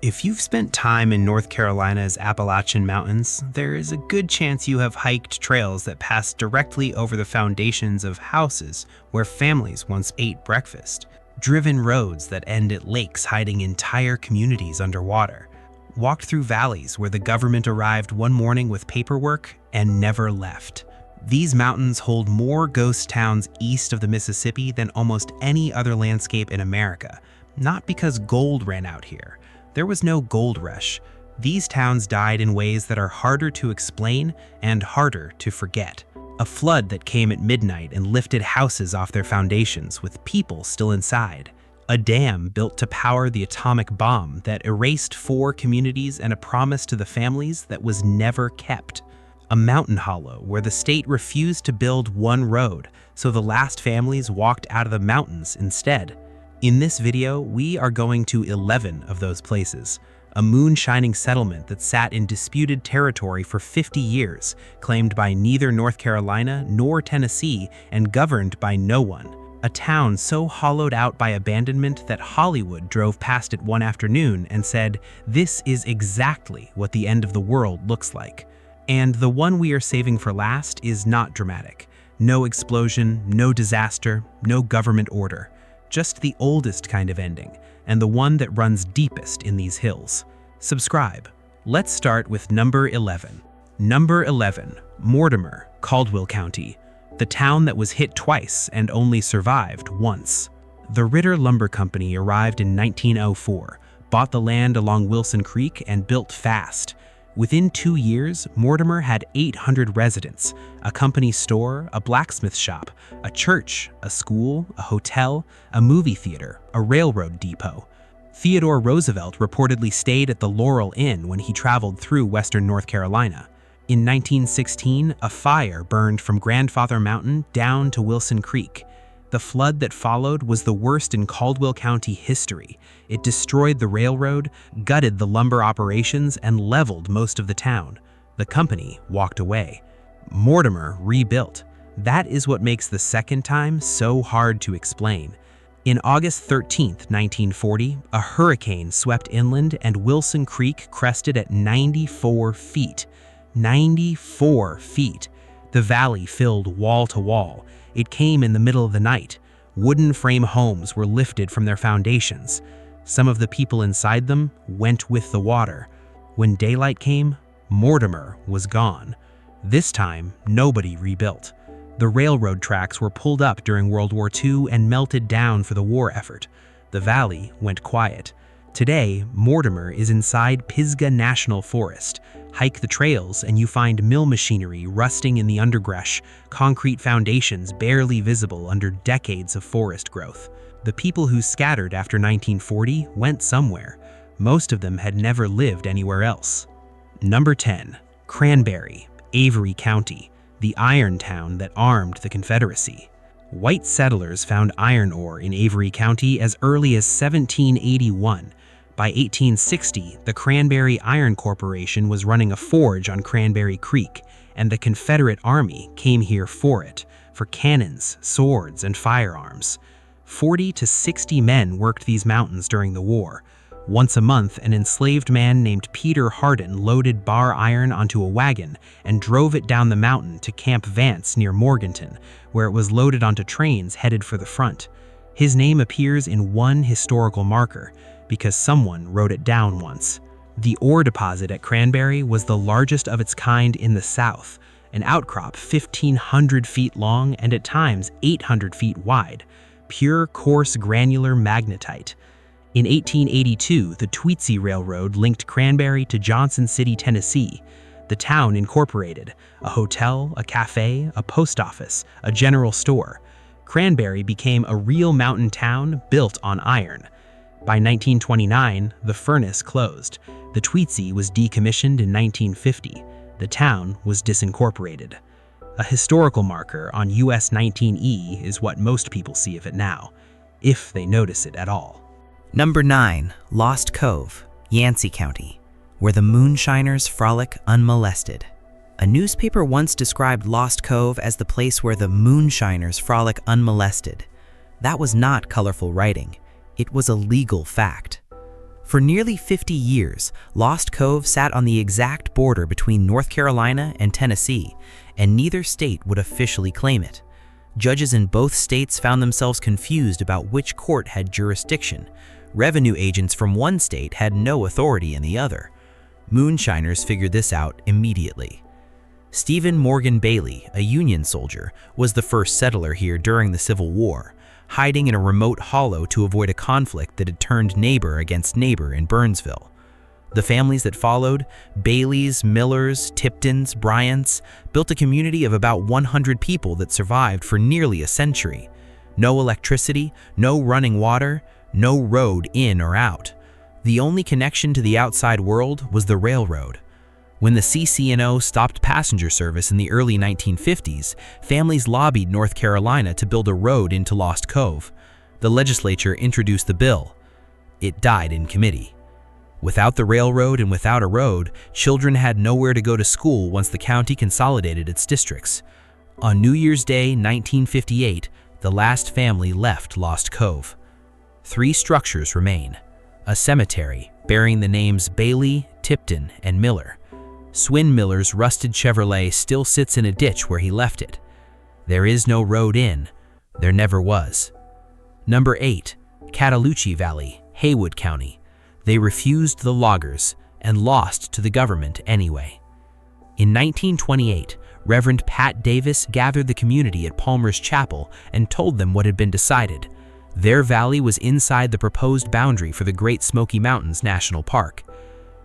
If you've spent time in North Carolina's Appalachian Mountains, there is a good chance you have hiked trails that pass directly over the foundations of houses where families once ate breakfast, driven roads that end at lakes hiding entire communities underwater, walked through valleys where the government arrived one morning with paperwork and never left. These mountains hold more ghost towns east of the Mississippi than almost any other landscape in America, not because gold ran out here. There was no gold rush. These towns died in ways that are harder to explain and harder to forget. A flood that came at midnight and lifted houses off their foundations with people still inside. A dam built to power the atomic bomb that erased 4 communities and a promise to the families that was never kept. A mountain hollow where the state refused to build one road, so the last families walked out of the mountains instead. In this video, we are going to 11 of those places. A moonshining settlement that sat in disputed territory for 50 years, claimed by neither North Carolina nor Tennessee and governed by no one. A town so hollowed out by abandonment that Hollywood drove past it one afternoon and said, "This is exactly what the end of the world looks like." And the one we are saving for last is not dramatic. No explosion, no disaster, no government order. Just the oldest kind of ending, and the one that runs deepest in these hills. Subscribe. Let's start with number 11. Number 11, Mortimer, Caldwell County, the town that was hit twice and only survived once. The Ritter Lumber Company arrived in 1904, bought the land along Wilson Creek, and built fast. Within 2 years, Mortimer had 800 residents, a company store, a blacksmith shop, a church, a school, a hotel, a movie theater, a railroad depot. Theodore Roosevelt reportedly stayed at the Laurel Inn when he traveled through western North Carolina. In 1916, a fire burned from Grandfather Mountain down to Wilson Creek. The flood that followed was the worst in Caldwell County history. It destroyed the railroad, gutted the lumber operations, and leveled most of the town. The company walked away. Mortimer rebuilt. That is what makes the second time so hard to explain. In August 13, 1940, a hurricane swept inland and Wilson Creek crested at 94 feet. 94 feet. The valley filled wall to wall. It came in the middle of the night. Wooden frame homes were lifted from their foundations. Some of the people inside them went with the water. When daylight came, Mortimer was gone. This time, nobody rebuilt. The railroad tracks were pulled up during World War II and melted down for the war effort. The valley went quiet. Today, Mortimer is inside Pisgah National Forest. Hike the trails and you find mill machinery rusting in the underbrush, concrete foundations barely visible under decades of forest growth. The people who scattered after 1940 went somewhere. Most of them had never lived anywhere else. Number 10, Cranberry, Avery County, the iron town that armed the Confederacy. White settlers found iron ore in Avery County as early as 1781. By 1860, the Cranberry Iron Corporation was running a forge on Cranberry Creek, and the Confederate Army came here for it, for cannons, swords, and firearms. 40 to 60 men worked these mountains during the war. Once a month, an enslaved man named Peter Hardin loaded bar iron onto a wagon and drove it down the mountain to Camp Vance near Morganton, where it was loaded onto trains headed for the front. His name appears in one historical marker, because someone wrote it down once. The ore deposit at Cranberry was the largest of its kind in the South, an outcrop 1,500 feet long and at times 800 feet wide, pure coarse granular magnetite. In 1882, the Tweetsie Railroad linked Cranberry to Johnson City, Tennessee. The town incorporated a hotel, a cafe, a post office, a general store. Cranberry became a real mountain town built on iron. By 1929, the furnace closed. The Tweetsie was decommissioned in 1950. The town was disincorporated. A historical marker on US 19E is what most people see of it now, if they notice it at all. Number 9, Lost Cove, Yancey County, where the moonshiners frolic unmolested. A newspaper once described Lost Cove as the place where the moonshiners frolic unmolested. That was not colorful writing. It was a legal fact. For nearly 50 years, Lost Cove sat on the exact border between North Carolina and Tennessee, and neither state would officially claim it. Judges in both states found themselves confused about which court had jurisdiction. Revenue agents from one state had no authority in the other. Moonshiners figured this out immediately. Stephen Morgan Bailey, a Union soldier, was the first settler here during the Civil War, hiding in a remote hollow to avoid a conflict that had turned neighbor against neighbor in Burnsville. The families that followed, Baileys, Millers, Tiptons, Bryants, built a community of about 100 people that survived for nearly a century. No electricity, no running water, no road in or out. The only connection to the outside world was the railroad. When the CC&O stopped passenger service in the early 1950s, families lobbied North Carolina to build a road into Lost Cove. The legislature introduced the bill. It died in committee. Without the railroad and without a road, children had nowhere to go to school once the county consolidated its districts. On New Year's Day, 1958, the last family left Lost Cove. 3 structures remain. A cemetery bearing the names Bailey, Tipton, and Miller. Swin Miller's rusted Chevrolet still sits in a ditch where he left it. There is no road in. There never was. Number 8, Cataloochee Valley, Haywood County. They refused the loggers and lost to the government anyway. In 1928, Reverend Pat Davis gathered the community at Palmer's Chapel and told them what had been decided. Their valley was inside the proposed boundary for the Great Smoky Mountains National Park.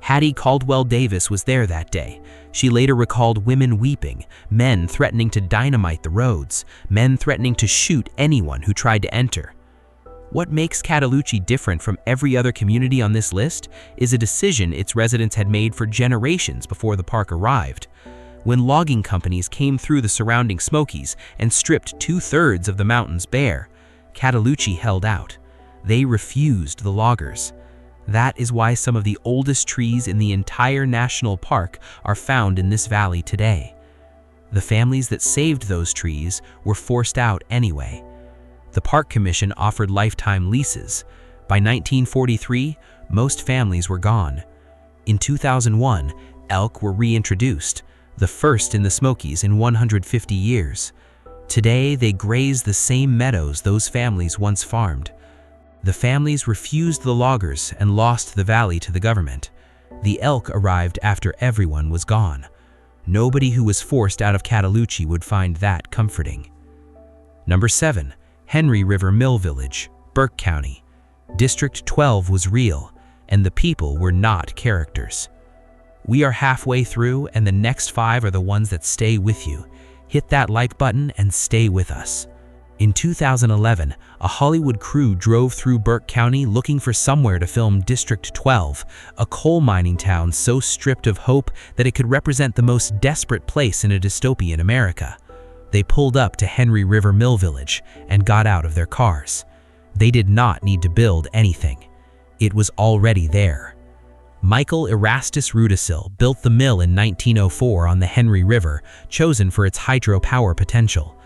Hattie Caldwell Davis was there that day. She later recalled women weeping, men threatening to dynamite the roads, men threatening to shoot anyone who tried to enter. What makes Cataloochee different from every other community on this list is a decision its residents had made for generations before the park arrived. When logging companies came through the surrounding Smokies and stripped 2/3 of the mountains bare, Cataloochee held out. They refused the loggers. That is why some of the oldest trees in the entire national park are found in this valley today. The families that saved those trees were forced out anyway. The Park Commission offered lifetime leases. By 1943, most families were gone. In 2001, elk were reintroduced, the first in the Smokies in 150 years. Today, they graze the same meadows those families once farmed. The families refused the loggers and lost the valley to the government. The elk arrived after everyone was gone. Nobody who was forced out of Cataloochee would find that comforting. Number 7, Henry River Mill Village, Burke County. District 12 was real, and the people were not characters. We are halfway through, and the next 5 are the ones that stay with you. Hit that like button and stay with us. In 2011, a Hollywood crew drove through Burke County looking for somewhere to film District 12, a coal mining town so stripped of hope that it could represent the most desperate place in a dystopian America. They pulled up to Henry River Mill Village and got out of their cars. They did not need to build anything. It was already there. Michael Erastus Rudisil built the mill in 1904 on the Henry River, chosen for its hydropower potential.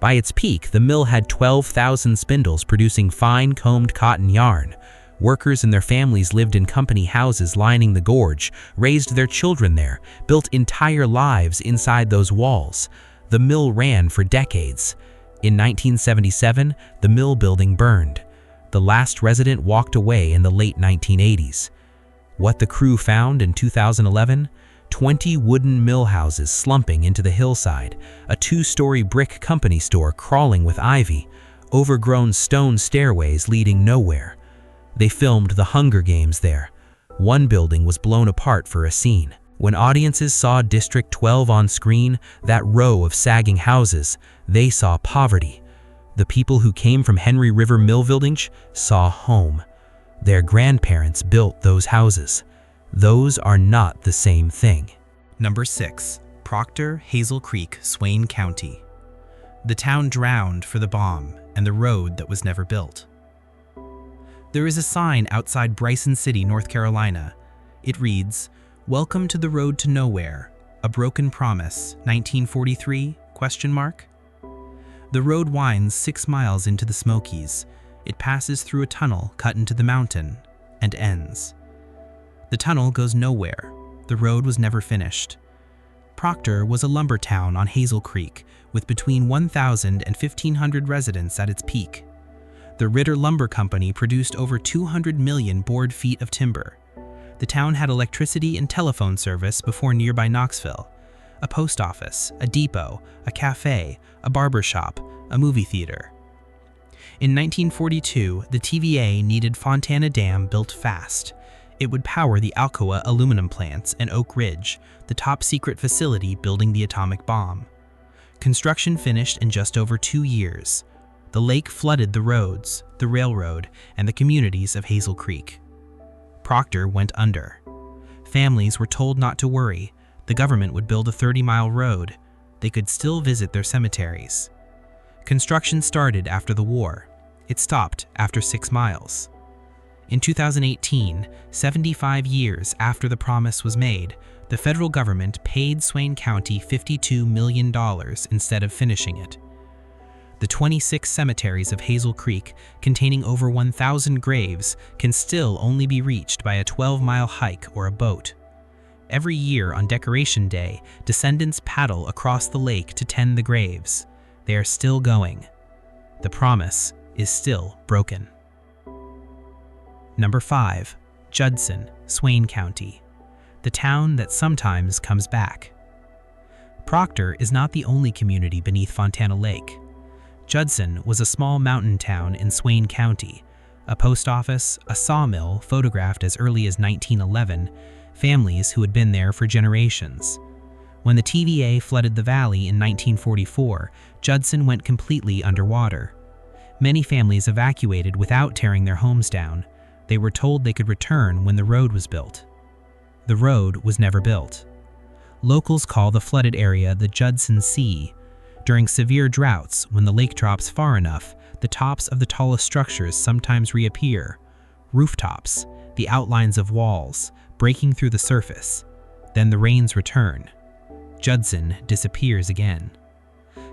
By its peak, the mill had 12,000 spindles producing fine combed cotton yarn. Workers and their families lived in company houses lining the gorge, raised their children there, built entire lives inside those walls. The mill ran for decades. In 1977, the mill building burned. The last resident walked away in the late 1980s. What the crew found in 2011? 20 wooden mill houses slumping into the hillside, a 2-story brick company store crawling with ivy, overgrown stone stairways leading nowhere. They filmed The Hunger Games there. One building was blown apart for a scene. When audiences saw District 12 on screen, that row of sagging houses, they saw poverty. The people who came from Henry River Mill Village saw home. Their grandparents built those houses. Those are not the same thing. Number 6, Proctor, Hazel Creek, Swain County. The town drowned for the bomb and the road that was never built. There is a sign outside Bryson City, North Carolina. It reads, "Welcome to the road to nowhere, a broken promise, 1943?" The road winds 6 miles into the Smokies. It passes through a tunnel cut into the mountain. and ends. The tunnel goes nowhere. The road was never finished. Proctor was a lumber town on Hazel Creek with between 1,000 and 1,500 residents at its peak. The Ritter Lumber Company produced over 200 million board feet of timber. The town had electricity and telephone service before nearby Knoxville, a post office, a depot, a cafe, a barber shop, a movie theater. In 1942, the TVA needed Fontana Dam built fast. It would power the Alcoa aluminum plants and Oak Ridge, the top-secret facility building the atomic bomb. Construction finished in just over 2 years. The lake flooded the roads, the railroad, and the communities of Hazel Creek. Proctor went under. Families were told not to worry. The government would build a 30-mile road. They could still visit their cemeteries. Construction started after the war. It stopped after 6 miles. In 2018, 75 years after the promise was made, the federal government paid Swain County $52 million instead of finishing it. The 26 cemeteries of Hazel Creek, containing over 1,000 graves, can still only be reached by a 12-mile hike or a boat. Every year on Decoration Day, descendants paddle across the lake to tend the graves. They are still going. The promise is still broken. Number 5. Judson, Swain County, the town that sometimes comes back. Proctor is not the only community beneath Fontana Lake. Judson was a small mountain town in Swain County, a post office, a sawmill photographed as early as 1911, families who had been there for generations. When the TVA flooded the valley in 1944, Judson went completely underwater. Many families evacuated without tearing their homes down. They were told they could return when the road was built. The road was never built. Locals call the flooded area the Judson Sea. During severe droughts, when the lake drops far enough, the tops of the tallest structures sometimes reappear. Rooftops, the outlines of walls, breaking through the surface. Then the rains return. Judson disappears again.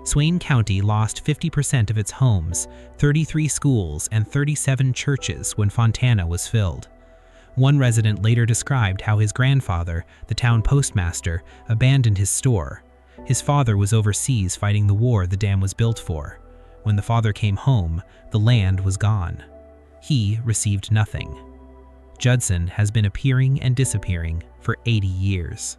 Swain County lost 50% of its homes, 33 schools, and 37 churches when Fontana was filled. One resident later described how his grandfather, the town postmaster, abandoned his store. His father was overseas fighting the war the dam was built for. When the father came home, the land was gone. He received nothing. Judson has been appearing and disappearing for 80 years.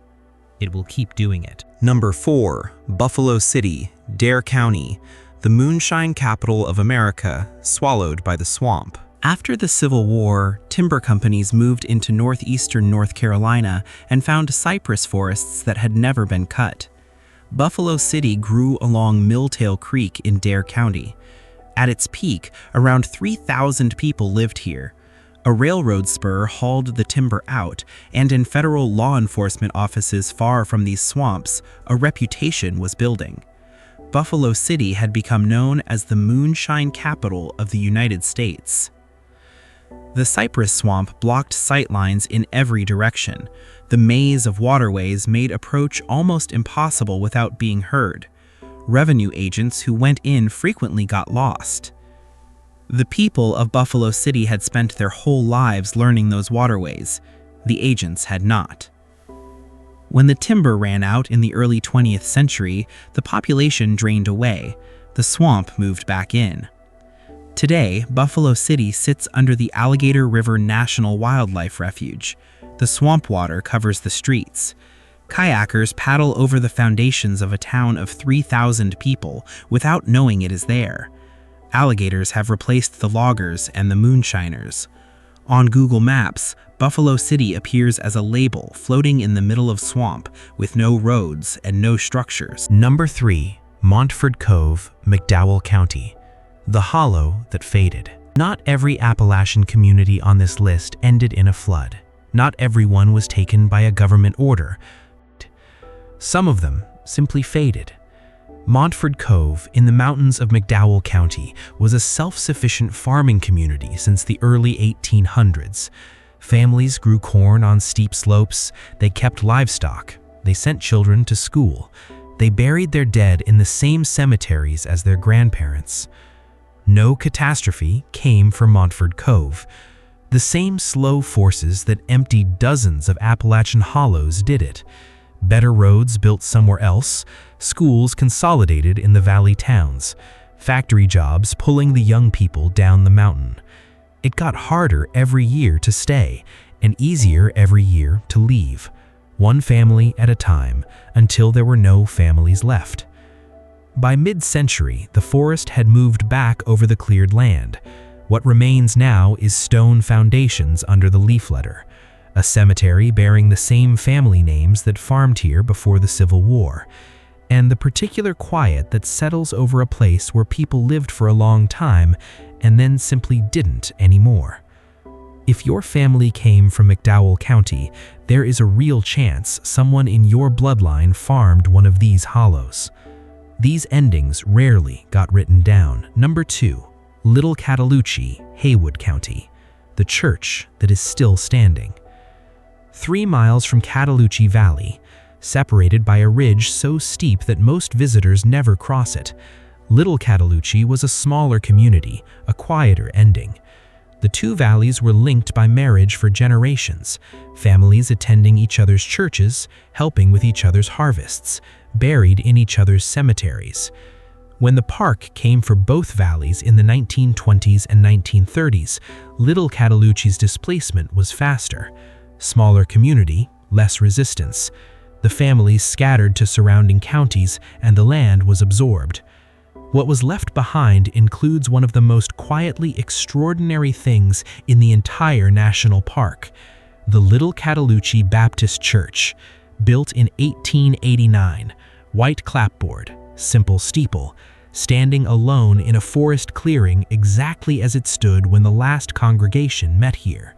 It will keep doing it. Number 4. Buffalo City, Dare County, the moonshine capital of America, swallowed by the swamp. After the Civil War, timber companies moved into northeastern North Carolina and found cypress forests that had never been cut. Buffalo City grew along Milltail Creek in Dare County. At its peak, around 3,000 people lived here. A railroad spur hauled the timber out, and in federal law enforcement offices far from these swamps, a reputation was building. Buffalo City had become known as the moonshine capital of the United States. The cypress swamp blocked sightlines in every direction. The maze of waterways made approach almost impossible without being heard. Revenue agents who went in frequently got lost. The people of Buffalo City had spent their whole lives learning those waterways. The agents had not. When the timber ran out in the early 20th century, the population drained away. The swamp moved back in. Today, Buffalo City sits under the Alligator River National Wildlife Refuge. The swamp water covers the streets. Kayakers paddle over the foundations of a town of 3,000 people without knowing it is there. Alligators have replaced the loggers and the moonshiners. On Google Maps, Buffalo City appears as a label floating in the middle of swamp with no roads and no structures. Number 3. Montford Cove, McDowell County, the hollow that faded. Not every Appalachian community on this list ended in a flood. Not everyone was taken by a government order. Some of them simply faded. Montford Cove, in the mountains of McDowell County, was a self-sufficient farming community since the early 1800s. Families grew corn on steep slopes, they kept livestock, they sent children to school. They buried their dead in the same cemeteries as their grandparents. No catastrophe came from Montford Cove. The same slow forces that emptied dozens of Appalachian hollows did it. Better roads built somewhere else, schools consolidated in the valley towns, factory jobs pulling the young people down the mountain. It got harder every year to stay, and easier every year to leave, one family at a time, until there were no families left. By mid-century, the forest had moved back over the cleared land. What remains now is stone foundations under the leaf litter, a cemetery bearing the same family names that farmed here before the Civil War, and the particular quiet that settles over a place where people lived for a long time and then simply didn't anymore. If your family came from McDowell County, there is a real chance someone in your bloodline farmed one of these hollows. These endings rarely got written down. Number 2. Little Cataloochee, Haywood County, the church that is still standing. 3 miles from Cataloochee Valley, separated by a ridge so steep that most visitors never cross it, Little Cataloochee was a smaller community, a quieter ending. The two valleys were linked by marriage for generations, families attending each other's churches, helping with each other's harvests, buried in each other's cemeteries. When the park came for both valleys in the 1920s and 1930s, Little Cataloochee's displacement was faster. Smaller community, less resistance. The families scattered to surrounding counties and the land was absorbed. What was left behind includes one of the most quietly extraordinary things in the entire national park, the Little Cataloochee Baptist Church, built in 1889, white clapboard, simple steeple, standing alone in a forest clearing exactly as it stood when the last congregation met here.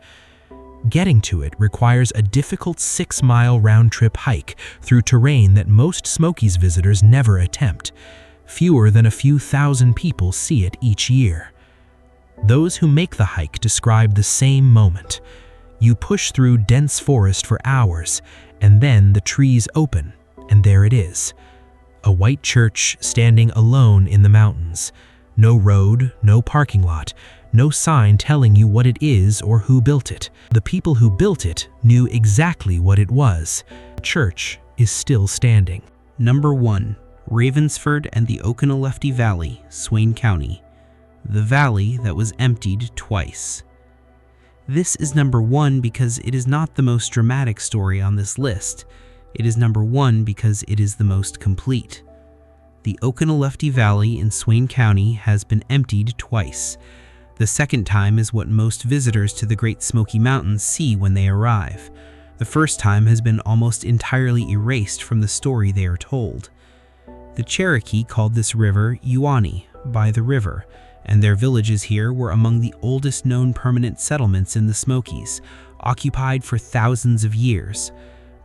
Getting to it requires a difficult 6-mile round-trip hike through terrain that most Smoky's visitors never attempt. Fewer than a few thousand people see it each year. Those who make the hike describe the same moment. You push through dense forest for hours, and then the trees open, and there it is. A white church standing alone in the mountains. No road, no parking lot, no sign telling you what it is or who built it. The people who built it knew exactly what it was. The church is still standing. Number 1. Ravensford and the Oconaluftee Valley, Swain County. The valley that was emptied twice. This is number 1 because it is not the most dramatic story on this list. It is number 1 because it is the most complete. The Oconaluftee Valley in Swain County has been emptied twice. The second time is what most visitors to the Great Smoky Mountains see when they arrive. The first time has been almost entirely erased from the story they are told. The Cherokee called this river Yuani, by the river, and their villages here were among the oldest known permanent settlements in the Smokies, occupied for thousands of years.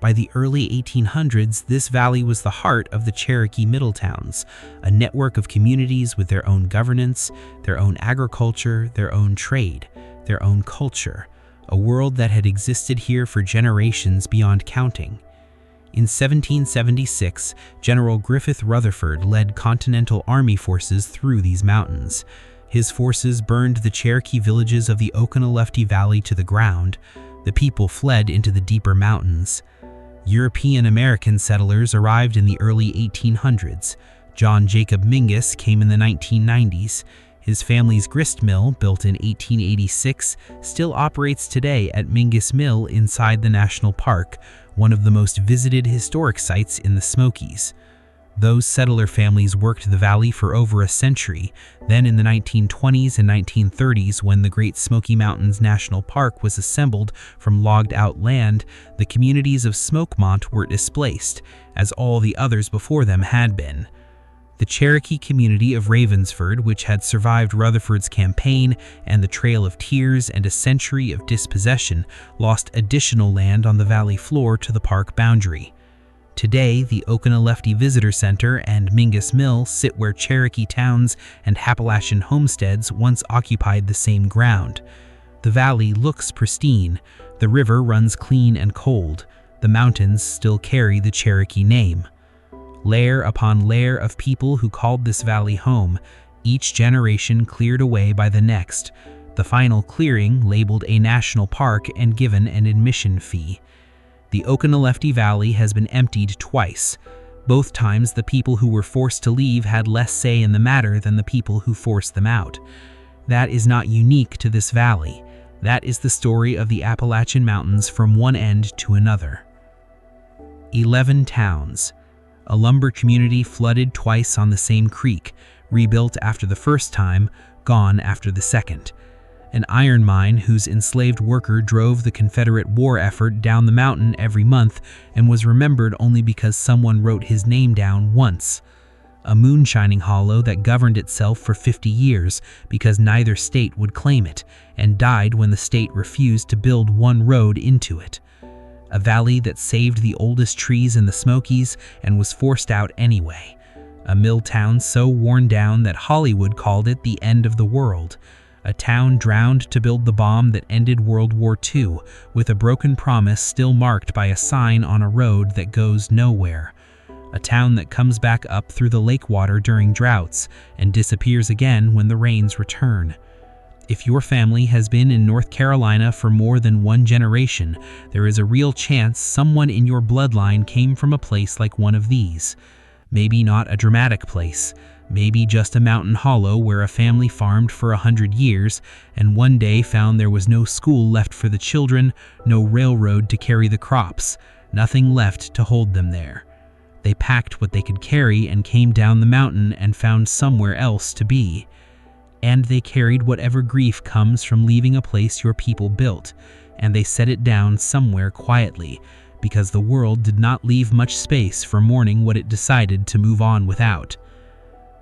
By the early 1800s, this valley was the heart of the Cherokee Middletowns, a network of communities with their own governance, their own agriculture, their own trade, their own culture, a world that had existed here for generations beyond counting. In 1776, General Griffith Rutherford led Continental Army forces through these mountains. His forces burned the Cherokee villages of the Oconaluftee Valley to the ground. The people fled into the deeper mountains. European-American settlers arrived in the early 1800s. John Jacob Mingus came in the 1990s. His family's grist mill, built in 1886, still operates today at Mingus Mill inside the national park, one of the most visited historic sites in the Smokies. Those settler families worked the valley for over a century. Then in the 1920s and 1930s, when the Great Smoky Mountains National Park was assembled from logged-out land, the communities of Smokemont were displaced, as all the others before them had been. The Cherokee community of Ravensford, which had survived Rutherford's campaign and the Trail of Tears and a century of dispossession, lost additional land on the valley floor to the park boundary. Today, the Oconaluftee Visitor Center and Mingus Mill sit where Cherokee towns and Appalachian homesteads once occupied the same ground. The valley looks pristine. The river runs clean and cold. The mountains still carry the Cherokee name. Layer upon layer of people who called this valley home, each generation cleared away by the next. The final clearing labeled a national park and given an admission fee. The Oconaluftee Valley has been emptied twice. Both times the people who were forced to leave had less say in the matter than the people who forced them out. That is not unique to this valley. That is the story of the Appalachian Mountains from one end to another. 11 towns. A lumber community flooded twice on the same creek, rebuilt after the first time, gone after the second. An iron mine whose enslaved worker drove the Confederate war effort down the mountain every month and was remembered only because someone wrote his name down once. A moonshining hollow that governed itself for 50 years because neither state would claim it, and died when the state refused to build one road into it. A valley that saved the oldest trees in the Smokies and was forced out anyway. A mill town so worn down that Hollywood called it the end of the world. A town drowned to build the bomb that ended World War II, with a broken promise still marked by a sign on a road that goes nowhere. A town that comes back up through the lake water during droughts and disappears again when the rains return. If your family has been in North Carolina for more than one generation, there is a real chance someone in your bloodline came from a place like one of these. Maybe not a dramatic place. Maybe just a mountain hollow where a family farmed for 100 years and one day found there was no school left for the children, no railroad to carry the crops, nothing left to hold them there. They packed what they could carry and came down the mountain and found somewhere else to be. And they carried whatever grief comes from leaving a place your people built, and they set it down somewhere quietly, because the world did not leave much space for mourning what it decided to move on without.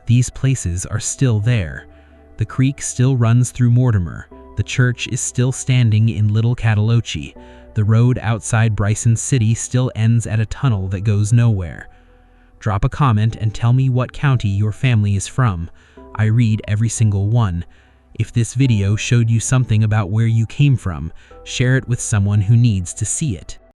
These places are still there. The creek still runs through Mortimer. The church is still standing in Little Cataloochee. The road outside Bryson City still ends at a tunnel that goes nowhere. Drop a comment and tell me what county your family is from. I read every single one. If this video showed you something about where you came from, share it with someone who needs to see it.